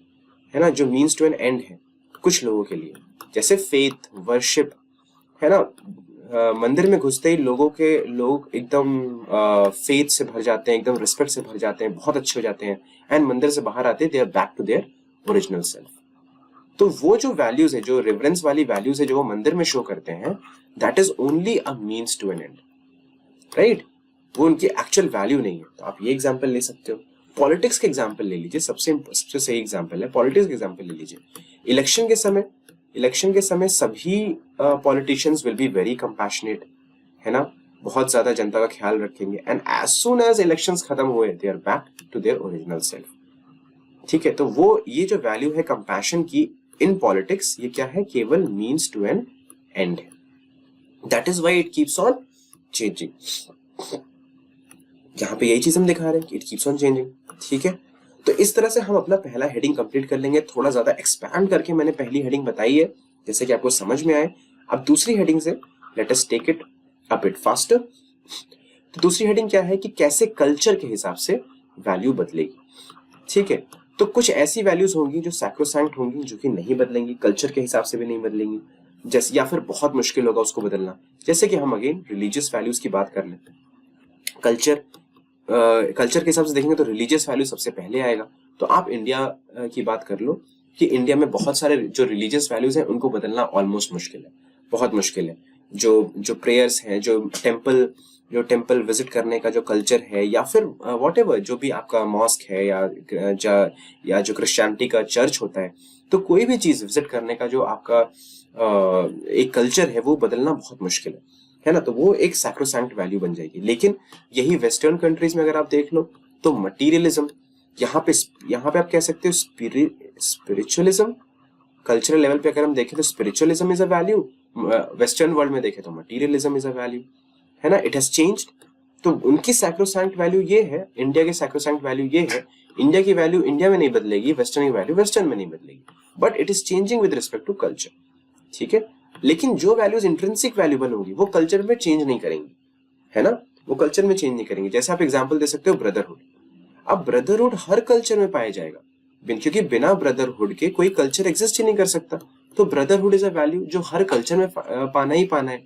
है ना, जो मीन्स टू एन एंड है कुछ लोगों के लिए, जैसे फेथ, वर्शिप, है ना। मंदिर में घुसते ही लोग एकदम फेथ से भर जाते हैं, एकदम रिस्पेक्ट से भर जाते हैं, बहुत अच्छे हो जाते हैं, एंड मंदिर से बाहर आते they are back to their original self. तो वो जो वैल्यूज है, जो रिवरेंस वाली वैल्यूज है जो वो मंदिर में शो करते हैं, that is only a means to an end, right? वो उनकी एक्चुअल वैल्यू नहीं है। तो आप ये एग्जांपल ले सकते हो। पॉलिटिक्स के एग्जांपल ले लीजिए, सबसे सही एग्जांपल है पॉलिटिक्स के एग्जांपल ले लीजिए। इलेक्शन के समय सभी politicians will be very compassionate, है ना, बहुत ज्यादा जनता का ख्याल रखेंगे, and as soon as elections खत्म हुए they are back to their original self. ठीक है, तो वो ये जो वैल्यू है कंपैशन की इन पॉलिटिक्स, ये क्या है? केवल मीन्स टू एन एंड है। That is why it keeps on changing. यहाँ पे यही चीज हम दिखा रहे हैं कि इट कीप्स ऑन चेंजिंग। ठीक है, तो इस तरह से हम अपना पहला हेडिंग कंप्लीट कर लेंगे। थोड़ा ज्यादा एक्सपैंड करके मैंने पहली हेडिंग बताई है, जैसे कि आपको समझ में आए। अब दूसरी हेडिंग से let us take it a bit faster. तो दूसरी हेडिंग क्या है कि कैसे कल्चर के हिसाब से वैल्यू बदलेगी। ठीक है, तो कुछ ऐसी वैल्यूज होंगी जो सैक्रोसैंक्ट होंगी, जो कि नहीं बदलेंगी, कल्चर के हिसाब से भी नहीं बदलेंगी, जैसे, या फिर बहुत मुश्किल होगा उसको बदलना। जैसे कि हम अगेन रिलीजियस वैल्यूज की बात कर लें। कल्चर के हिसाब से देखेंगे तो रिलीजियस वैल्यू सबसे पहले आएगा। तो आप इंडिया की बात कर लो कि इंडिया में बहुत सारे जो रिलीजियस वैल्यूज हैं उनको बदलना ऑलमोस्ट मुश्किल है, बहुत मुश्किल है। जो प्रेयर्स हैं, जो टेम्पल विजिट करने का जो कल्चर है, या फिर व्हाटएवर जो भी आपका मॉस्क है, या जो क्रिश्चियनिटी का चर्च होता है, तो कोई भी चीज विजिट करने का जो आपका एक कल्चर है वो बदलना बहुत मुश्किल है ना। तो वो एक सैक्रोसैंक्ट वैल्यू बन जाएगी। लेकिन यही वेस्टर्न कंट्रीज में अगर आप देख लो तो मटीरियलिज्म, यहाँ पे आप कह सकते हो स्पिरिचुअलिज्म। कल्चरल लेवल पे अगर हम देखें तो spiritualism is a value, western world में देखें तो मटीरियलिज्म इज अ वैल्यू, है ना। It has changed. तो उनकी सैक्रोसैंक्ट वैल्यू ये है, इंडिया की सैक्रोसैंक्ट वैल्यू ये है। इंडिया की वैल्यू इंडिया में नहीं बदलेगी, वेस्टर्न की वैल्यू वेस्टर्न में नहीं बदलेगी, but it is changing with respect to culture. ठीक है, लेकिन जो वैल्यूज इंट्रिंसिक वैल्यूबल होंगी वो कल्चर में चेंज नहीं करेंगी, है ना, वो कल्चर में चेंज नहीं करेंगे। जैसे आप एग्जांपल दे सकते हो ब्रदरहुड। अब ब्रदरहुड हर कल्चर में पाया जाएगा, क्योंकि बिना ब्रदरहुड के कोई कल्चर एग्जिस्ट ही नहीं कर सकता। तो ब्रदरहुड इज अ वैल्यू जो हर कल्चर में पाना ही पाना है।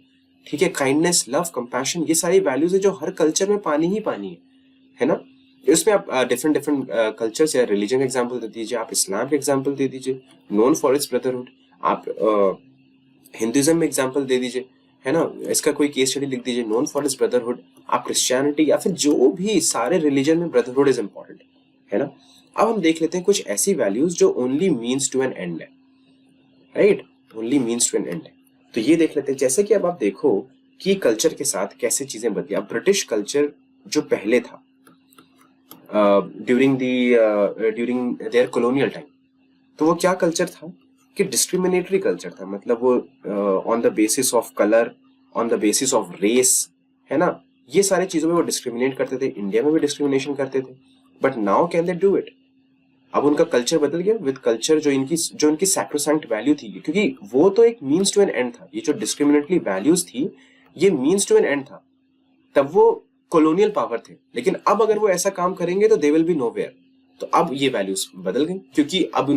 ठीक है, काइंडनेस, लव, कंपैशन, ये सारी वैल्यूज है जो हर कल्चर में पानी ही पानी है ना। इसमें आप डिफरेंट डिफरेंट कल्चर्स या रिलीजन का एग्जांपल दे दीजिए, आप इस्लाम का एग्जांपल दे दीजिए, नोन फॉर इट्स ब्रदरहुड। आप हिंदुइज्म में एग्जांपल दे दीजिए, है ना, इसका कोई केस स्टडी लिख दीजिए, नोन फॉर इट्स ब्रदरहुड। आप क्रिश्चियनिटी या फिर जो भी सारे रिलीजन में ब्रदरहुड इज इंपॉर्टेंट, है ना। अब हम देख लेते हैं कुछ ऐसी वैल्यूज जो only means to an end है, right, only means to an end है। तो ये देख लेते हैं। जैसे कि अब आप देखो कि कल्चर के साथ कैसे चीजें बदली। अब ब्रिटिश कल्चर जो पहले था ड्यूरिंग देयर कॉलोनियल टाइम, तो वो क्या कल्चर था कि डिस्क्रिमिनेटरी कल्चर था। मतलब वो on the basis of colour, on the basis of race, है ना, ये सारी चीजों में वो डिस्क्रिमिनेट करते थे। इंडिया में भी डिस्क्रिमिनेशन करते थे, but now can they do it. अब उनका कल्चर बदल गया विद कल्चर, जो इनकी सैक्रोसैंक्ट वैल्यू थी, क्योंकि वो तो एक मीन्स टू एन एंड था। ये जो डिस्क्रिमिनेटरी वैल्यूज थी ये मीन्स टू एन एंड था, तब वो कॉलोनियल पावर थे। लेकिन अब अगर वो ऐसा काम करेंगे तो दे विल बी नोवेयर। तो अब ये वैल्यूज बदल गई, क्योंकि अब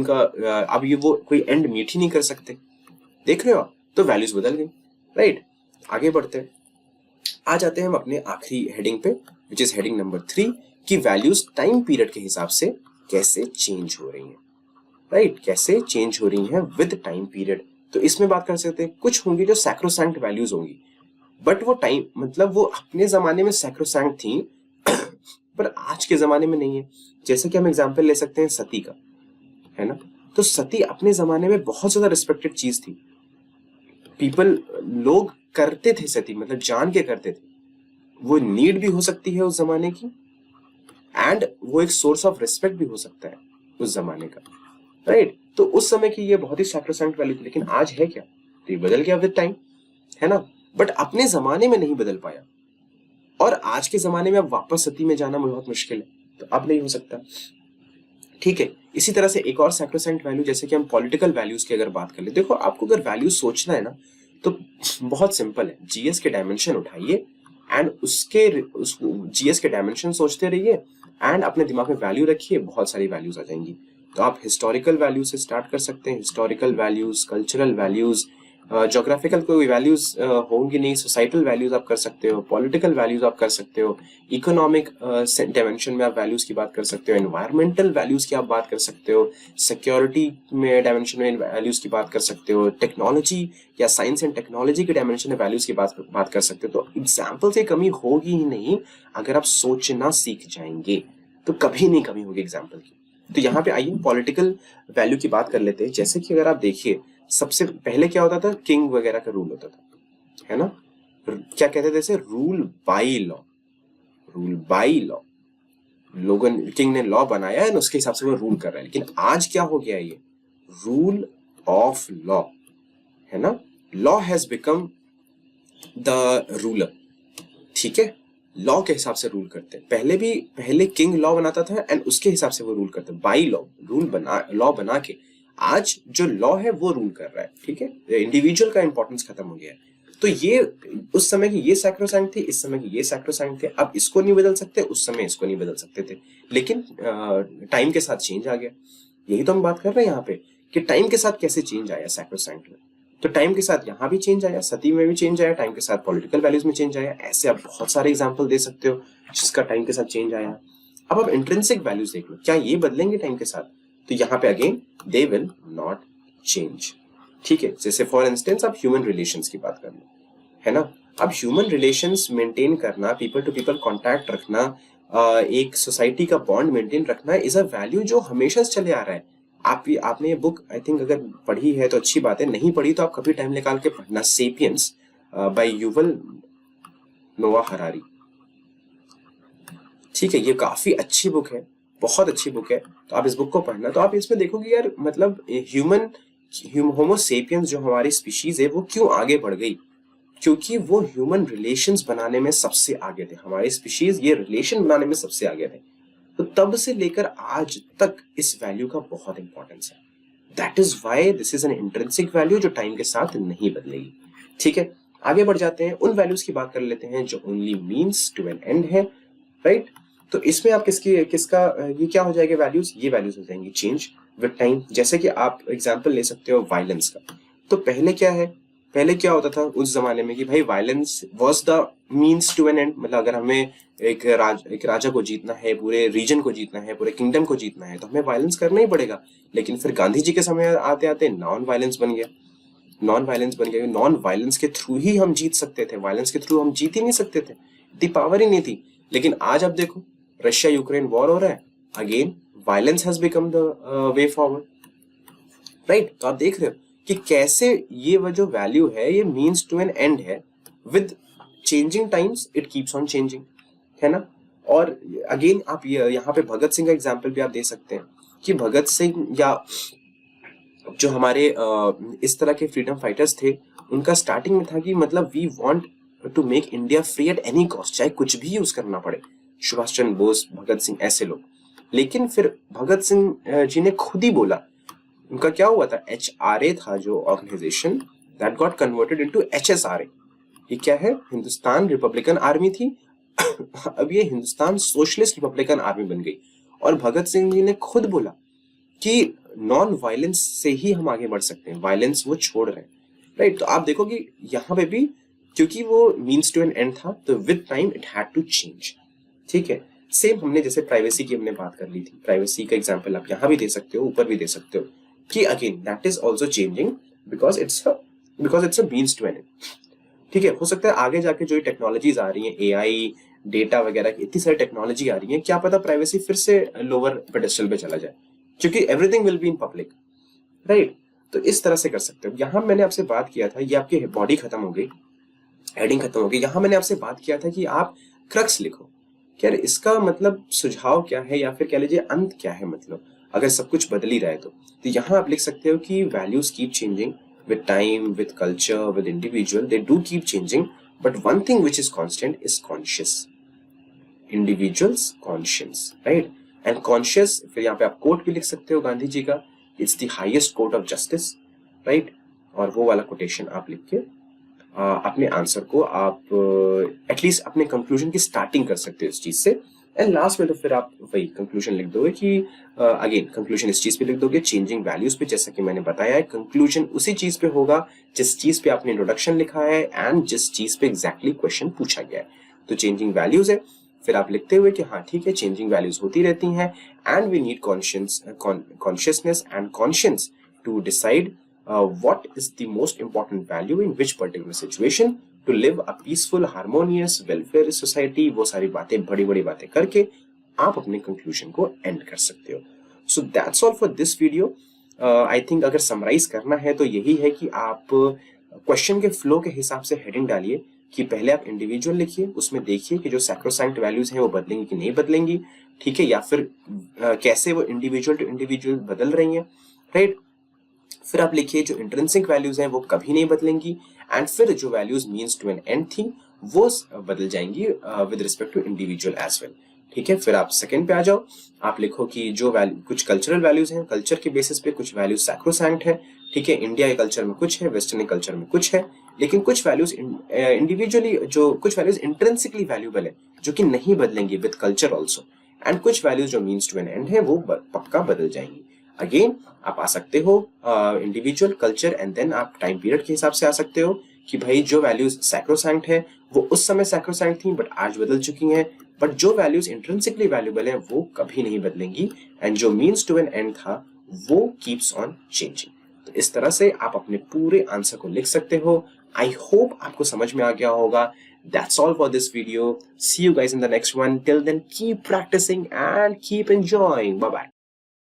अब ये वो कोई एंड मीट ही नहीं कर सकते। देख रहे हो आप, तो वैल्यूज बदल गई, राइट। आगे बढ़ते हैं, आ जाते हैं हम अपने आखिरी हेडिंग पे, विच इज हेडिंग नंबर 3, कि वैल्यूज टाइम पीरियड के हिसाब से कैसे चेंज हो रही हैं, राइट, कैसे चेंज हो रही हैं विद टाइम पीरियड। तो इसमें बात कर सकते हैं, कुछ होंगी जो सैक्रोसैंक्ट वैल्यूज होंगी, बट वो टाइम, मतलब वो अपने जमाने में सैक्रोसैंक्ट थी पर आज के जमाने में नहीं है। जैसे कि हम एग्जांपल ले सकते हैं सती का, है ना। तो सती अपने जमाने में बहुत ज्यादा रिस्पेक्टेड चीज थी। लोग करते थे सती, मतलब जान के करते थे। वो नीड भी हो सकती है उस जमाने की, एंड वो एक सोर्स ऑफ रिस्पेक्ट भी हो सकता है उस जमाने का, राइट। तो उस समय की ये बहुत ही सैक्रोसैंक्ट वैल्यू थी। लेकिन आज है क्या? तो ये बदल गया विद टाइम, है ना, बट अपने जमाने में नहीं बदल पाया। और आज के जमाने में अब वापस सती में जाना बहुत मुश्किल है, तो अब नहीं हो सकता। ठीक है, इसी तरह से एक और सैक्रोसेंट वैल्यू, जैसे कि हम पॉलिटिकल वैल्यूज की अगर बात कर ले, देखो आपको अगर वैल्यू सोचना है ना तो बहुत सिंपल है, जीएस के डायमेंशन उठाइए एंड उस जीएस के डायमेंशन सोचते रहिए एंड अपने दिमाग में वैल्यू रखिए, बहुत सारी वैल्यूज आ जाएंगी। तो आप हिस्टोरिकल वैल्यू से स्टार्ट कर सकते हैं, historical values, cultural values, geographical कोई वैल्यूज होंगी नहीं, सोसाइटल वैल्यूज आप कर सकते हो, पॉलिटिकल वैल्यूज आप कर सकते हो, इकोनॉमिक डायमेंशन में आप वैल्यूज की बात कर सकते हो, एनवायरमेंटल वैल्यूज की आप बात कर सकते हो, सिक्योरिटी में डायमेंशन में वैल्यूज की बात कर सकते हो, टेक्नोलॉजी या साइंस एंड टेक्नोलॉजी के डायमेंशन में वैल्यूज की बात कर सकते हो। तो एग्जाम्पल की कमी होगी ही नहीं अगर आप सोचना सीख जाएंगे, तो कभी नहीं कमी होगी एग्जाम्पल की। तो यहाँ पे आइए पॉलिटिकल वैल्यू की बात कर लेते हैं। जैसे कि अगर आप देखिए, सबसे पहले क्या होता था, किंग वगैरह का रूल होता था, है ना, क्या कहते थे इसे, rule by law, rule by law, लोगों किंग ने लॉ बनाया है, उसके हिसाब से वो रूल कर रहा है। लेकिन आज क्या हो गया, ये रूल ऑफ लॉ, है ना, law has become the ruler, ठीक है, लॉ के हिसाब से रूल करते हैं। पहले किंग लॉ बनाता था एंड उसके हिसाब से वो रूल करते हैं, बाई लॉ, लॉ बना के आज जो लॉ है वो रूल कर रहा है, ठीक है, इंडिविजुअल का इंपॉर्टेंस खत्म हो गया है। तो ये उस समय की ये सैक्रोसैंक्ट थी, इस समय की ये सैक्रोसैंक्ट थे। अब इसको नहीं बदल सकते, उस समय इसको नहीं बदल सकते थे, लेकिन टाइम के साथ चेंज आ गया। यही तो हम बात कर रहे हैं यहाँ पे कि टाइम के साथ कैसे चेंज आया सैक्रोसैंक्ट में। तो टाइम के साथ यहाँ भी चेंज आया, सती में भी चेंज आया, टाइम के साथ पॉलिटिकल वैल्यूज में चेंज आया। ऐसे आप बहुत सारे एग्जांपल दे सकते हो जिसका टाइम के साथ चेंज आया। अब आप इंट्रिंसिक वैल्यूज देख लो, क्या ये बदलेंगे टाइम के साथ? तो यहाँ पे again they will not change, ठीक है। जैसे फॉर इंस्टेंस आप ह्यूमन रिलेशंस की बात कर लो, है ना, अब ह्यूमन रिलेशंस मेंटेन करना, पीपल टू पीपल कांटेक्ट रखना, एक सोसाइटी का बॉन्ड मेंटेन रखना इज अ वैल्यू जो हमेशा से चले आ रहा है। आपने ये बुक आई थिंक अगर पढ़ी है तो अच्छी बात है, नहीं पढ़ी तो आप कभी टाइम निकाल के पढ़ना, सेपियंस बाय युवल नोआ हरारी, ठीक है, ये काफी अच्छी बुक है, बहुत अच्छी बुक है। तो आप इस बुक को पढ़ना, तो आप इसमें देखोगे यार मतलब होमो सेपियंस जो हमारी स्पीशीज है वो क्यों आगे बढ़ गई, क्योंकि वो ह्यूमन रिलेशंस बनाने में सबसे आगे थे। हमारी स्पीशीज ये रिलेशन बनाने में सबसे आगे थे। तो तब से लेकर आज तक इस वैल्यू का बहुत इंपॉर्टेंस है। That is why this is an intrinsic value जो टाइम के साथ नहीं बदलेगी, ठीक है। आगे बढ़ जाते हैं, उन वैल्यूज की बात कर लेते हैं जो only means to an end है, राइट। तो इसमें आप किसका ये क्या हो जाएगा वैल्यूज, ये वैल्यूज हो जाएंगी चेंज विद टाइम। जैसे कि आप एग्जांपल ले सकते हो वायलेंस का। तो पहले क्या है, पहले क्या होता था उस जमाने में कि भाई violence was the means to an end, मतलब अगर हमें एक राजा को जीतना है, पूरे रीजन को जीतना है, पूरे किंगडम को जीतना है, तो हमें वायलेंस करना ही पड़ेगा। लेकिन फिर गांधी जी के समय आते आते नॉन वायलेंस बन गया, नॉन वायलेंस के थ्रू ही हम जीत सकते थे, वायलेंस के थ्रू हम जीत ही नहीं सकते थे, इतनी पावर ही नहीं थी। लेकिन आज आप देखो रशिया यूक्रेन वॉर हो रहा है, again violence has become the way forward, right. तो आप देख रहे हो कि कैसे ये वो जो वैल्यू है ये मीन्स टू एन एंड है, with changing times it keeps on changing, है ना। और अगेन आप यहाँ पे भगत सिंह का एग्जाम्पल भी आप दे सकते हैं कि भगत सिंह या जो हमारे इस तरह के फ्रीडम फाइटर्स थे, उनका स्टार्टिंग में था कि मतलब we want to make India free at any cost, चाहे कुछ भी यूज करना पड़े। सुभाष चंद्र बोस, भगत सिंह, ऐसे लोग। लेकिन फिर भगत सिंह जी ने खुद ही बोला, उनका क्या हुआ था, HRA था जो organisation, that got converted into HSRA। ये क्या है, हिंदुस्तान रिपब्लिकन आर्मी थी अब ये हिंदुस्तान सोशलिस्ट रिपब्लिकन आर्मी बन गई। और भगत सिंह जी ने खुद बोला कि नॉन वायलेंस से ही हम आगे बढ़ सकते हैं, वायलेंस वो छोड़ रहे हैं, राइट। तो आप देखो कि यहाँ पे भी क्योंकि वो मीन्स टू एन एंड था, तो with time it had to change, ठीक है। सेम हमने जैसे प्राइवेसी की हमने बात कर ली थी, प्राइवेसी का एग्जांपल आप यहाँ भी दे सकते हो, ऊपर भी दे सकते हो कि again that is also changing because it's a means to an end, ठीक है। हो सकता है आगे जाके जो टेक्नोलॉजीज आ रही हैं, AI डेटा वगैरह की इतनी सारी टेक्नोलॉजी आ रही है, क्या पता प्राइवेसी फिर से लोअर पेडेस्टल पे चला जाए, क्योंकि everything will be in public, right. तो इस तरह से कर सकते हो। यहाँ मैंने आपसे बात किया था, ये आपकी बॉडी खत्म हो गई, हेडिंग खत्म हो गई। यहाँ मैंने आपसे बात किया था कि आप क्रक्स लिखो, क्या इसका मतलब सुझाव क्या है, या फिर कह लीजिए अंत क्या है, मतलब अगर सब कुछ बदल ही रहा है तो यहाँ आप लिख सकते हो कि values keep changing with time, with culture, with individual, they do keep changing, but one thing which is constant is conscious, individual's conscience, right? And conscious, फिर यहाँ पे आप कोट भी लिख सकते हो गांधी जी का, it's the highest court of justice, right, और वो वाला कोटेशन आप लिख के अपने आंसर को आप एटलीस्ट अपने कंक्लूजन की स्टार्टिंग कर सकते हो इस चीज से। एंड लास्ट में तो फिर आप वही कंक्लूजन लिख दोगे कि अगेन कंक्लूजन इस चीज पे लिख दोगे, चेंजिंग वैल्यूज पे, जैसा कि मैंने बताया है कंक्लूजन उसी चीज पे होगा जिस चीज पे आपने इंट्रोडक्शन लिखा है एंड जिस चीज पे एग्जैक्टली क्वेश्चन पूछा गया है। तो चेंजिंग वैल्यूज है, फिर आप लिखते हुए कि हाँ ठीक है चेंजिंग वैल्यूज होती रहती हैं and we need consciousness and conscience to decide what is the most important value in which particular situation to live a peaceful, harmonious, welfare society। वो सारी बातें, बड़ी बड़ी बातें करके आप अपने कंक्लूजन को एंड कर सकते हो। So that's all for this video. I think अगर समराइज करना है तो यही है कि आप क्वेश्चन के फ्लो के हिसाब से हेडिंग डालिए कि पहले आप इंडिविजुअल लिखिए, उसमें देखिए कि जो सैक्रोसैंक्ट वैल्यूज हैं वो बदलेंगी कि नहीं बदलेंगी, ठीक है, या फिर कैसे वो इंडिविजुअल टू इंडिविजुअल बदल रही हैं, राइट। फिर आप लिखिए जो इंट्रिंसिक वैल्यूज हैं वो कभी नहीं बदलेंगी, एंड फिर जो values means to an end थी वो बदल जाएंगी with respect to individual as well, ठीक है। फिर आप सेकंड पे आ जाओ, आप लिखो कि जो वैल्यू कुछ कल्चरल वैल्यूज हैं, कल्चर के बेसिस पे कुछ वैल्यूज सैक्रोसैंक्ट है, ठीक है, इंडिया के कल्चर में कुछ है, वेस्टर्न कल्चर में कुछ है, लेकिन कुछ वैल्यूज इंडिविजुअली, जो कुछ वैल्यूज इंट्रिंसिकली वैल्यूबल है जो कि नहीं बदलेंगी विद कल्चर ऑल्सो, एंड कुछ वैल्यूज जो मीन्स टू एन एंड है वो पक्का बदल जाएंगी। अगेन आप आ सकते हो इंडिविजुअल, कल्चर एंड देन आप टाइम पीरियड के हिसाब से आ सकते हो कि भाई जो वैल्यूज सैक्रोसैंक्ट है वो उस समय सैक्रोसैंक्ट थी बट आज बदल चुकी हैं, बट जो वैल्यूज इंट्रिंसिकली वैल्यूबल है वो कभी नहीं बदलेंगी, एंड जो मीन्स टू एन एंड था वो कीप्स ऑन चेंजिंग। तो इस तरह से आप अपने पूरे आंसर को लिख सकते हो। आई होप आपको समझ में आ गया होगा। That's all for this video. See you guys in the next one. Till then, keep practicing and keep enjoying. Bye bye.